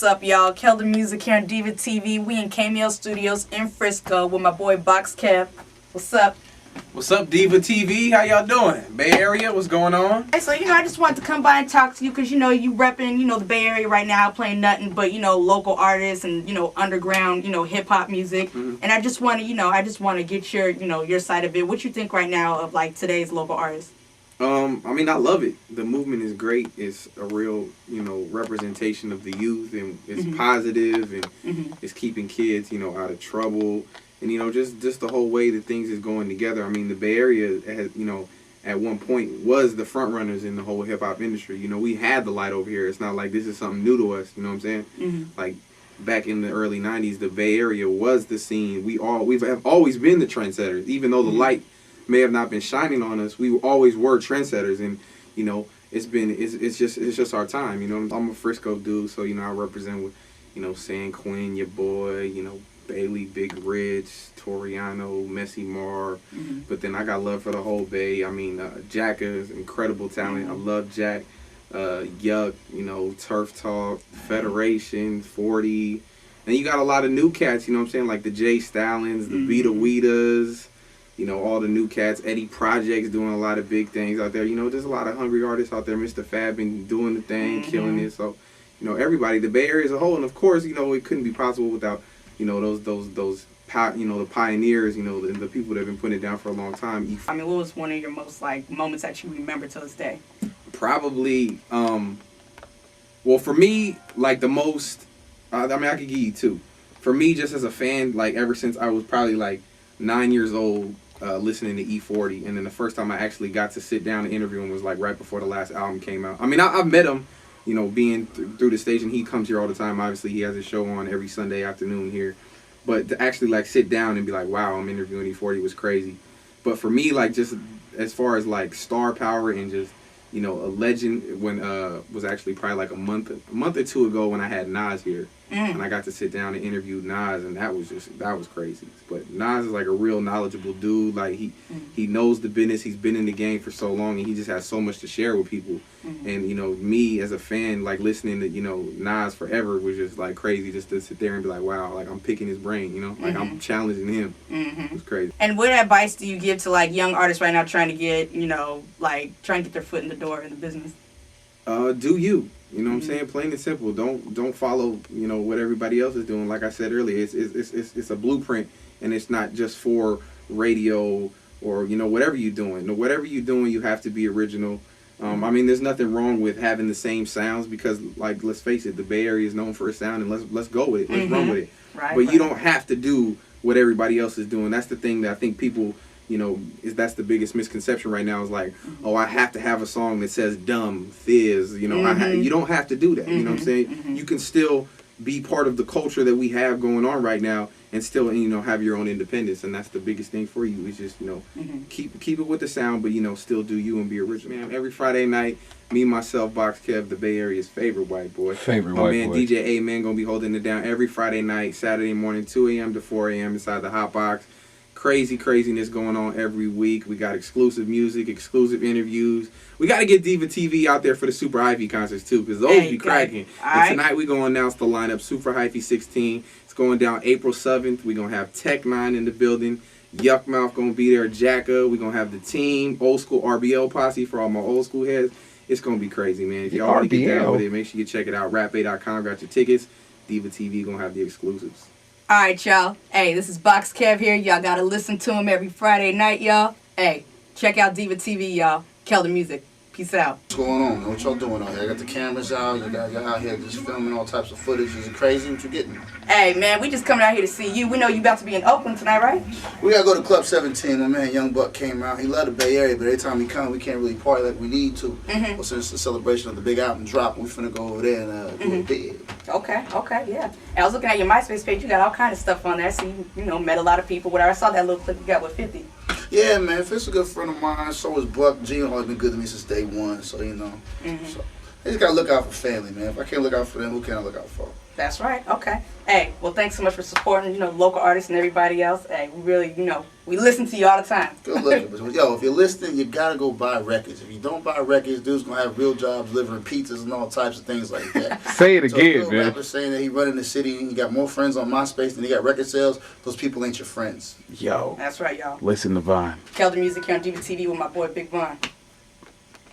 up, y'all? Keldamuzik here on DivaTV. We in Kmel Studios in Frisco with my boy Box Kev. What's up? What's up, DivaTV? How y'all doing? Bay Area, what's going on? Hey, so, I just wanted to come by and talk to you because, you repping, the Bay Area right now, playing nothing but, local artists and, underground, hip-hop music. Mm-hmm. And I just want to, get your, your side of it. What you think right now of, like, today's local artists? I love it. The movement is great. It's a real, representation of the youth, and it's positive, and it's keeping kids, out of trouble. And, just the whole way that things is going together. I mean, the Bay Area has, at one point was the front runners in the whole hip-hop industry. We had the light over here. It's not like this is something new to us, you know what I'm saying? Mm-hmm. Like, back in the early 90s, the Bay Area was the scene. We have always been the trendsetters, even though the light may have not been shining on us. We always were trendsetters, and it's just our time. I'm a Frisco dude, so I represent with San Quinn, your boy, Bailey, Big Rich, Toriano, Messy Mar. But then I got love for the whole Bay. I mean, Jack is incredible talent. I love Jack. Yuck, Turf Talk, Federation, 40. And you got a lot of new cats, like the Jay Stallions, the Vita Weedas, all the new cats. Eddie Project's doing a lot of big things out there. There's a lot of hungry artists out there. Mr. Fab been doing the thing, killing it. So, everybody, the Bay Area as a whole. And of course, it couldn't be possible without, the pioneers, the people that have been putting it down for a long time. I mean, what was one of your most, moments that you remember to this day? Probably, well, for me, the most, I could give you two. For me, just as a fan, ever since I was probably, 9 years old, listening to E40, and then the first time I actually got to sit down and interview him was, right before the last album came out. I mean, I've met him, being through the station. He comes here all the time. Obviously, he has a show on every Sunday afternoon here. But to actually, sit down and be like, wow, I'm interviewing E40 was crazy. But for me, just as far as, star power and just, a legend, when was actually probably a month or two ago when I had Nas here. And I got to sit down and interview Nas, and that was crazy. But Nas is a real knowledgeable dude. He knows the business. He's been in the game for so long, and he just has so much to share with people. And me as a fan, listening to Nas forever was just crazy, just to sit there and be like, wow, I'm picking his brain. I'm challenging him. It was crazy. And what advice do you give to young artists right now trying to get trying to get their foot in the door in the business? Do you? You know what I'm saying? Plain and simple. Don't follow, what everybody else is doing. Like I said earlier, it's a blueprint, and it's not just for radio or, whatever you're doing. Whatever you're doing, you have to be original. There's nothing wrong with having the same sounds because, let's face it, the Bay Area is known for its sound, and let's go with it. Let's run with it. Right, but you don't have to do what everybody else is doing. That's the thing that I think people... that's the biggest misconception right now is oh, I have to have a song that says dumb, fizz, you don't have to do that, you know what I'm saying? You can still be part of the culture that we have going on right now and still, have your own independence, and that's the biggest thing for you is just, keep it with the sound, but, still do you and be original. Man, every Friday night, me, myself, Box Kev, the Bay Area's favorite white boy. My man, DJ A-Man, gonna be holding it down every Friday night, Saturday morning, 2 a.m. to 4 a.m. inside the Hot Box. Craziness going on every week. We got exclusive music, exclusive interviews. We got to get DivaTV out there for the Super Hyphy concerts too, because those be cracking. And tonight we're going to announce the lineup. Super Hyphy 16. It's going down April 7th. We're going to have Tech 9 in the building. Yuck Mouth going to be there. Jacka. We're going to have the team. Old school RBL posse for all my old school heads. It's going to be crazy, man. If y'all want to get down with it, make sure you check it out. Rapbay.com. Got your tickets. DivaTV going to have the exclusives. All right, y'all. Hey, this is Box Kev here. Y'all got to listen to him every Friday night, y'all. Hey, check out DivaTV, y'all. Keldamuzik. Peace out. What's going on? What y'all doing out here? I got the cameras out. Y'all out here just filming all types of footage. Is it crazy? What you getting? Hey, man, we just coming out here to see you. We know you about to be in Oakland tonight, right? We got to go to Club 17. My man, Young Buck, came out. He loved the Bay Area, but every time he come, we can't really party like we need to. Well, since the celebration of the big album drop, we finna go over there and do it big. Okay, yeah. And I was looking at your MySpace page. You got all kind of stuff on there. So you met a lot of people. Whatever. I saw that little clip you got with 50. Yeah, man. Fitz a good friend of mine. So is Buck. G always been good to me since day one. So, So I just got to look out for family, man. If I can't look out for them, who can I look out for? That's right. Okay. Hey, well, thanks so much for supporting, local artists and everybody else. Hey, we really, we listen to you all the time. Good looking. But yo, if you're listening, you gotta go buy records. If you don't buy records, dude's gonna have real jobs delivering pizzas and all types of things like that. Say it So again, if a man. rapper saying that he running the city and he got more friends on MySpace than he got record sales, those people ain't your friends. Yo, That's right, y'all. listen to Vine. Keldamuzik here on DivaTV with my boy Big Von.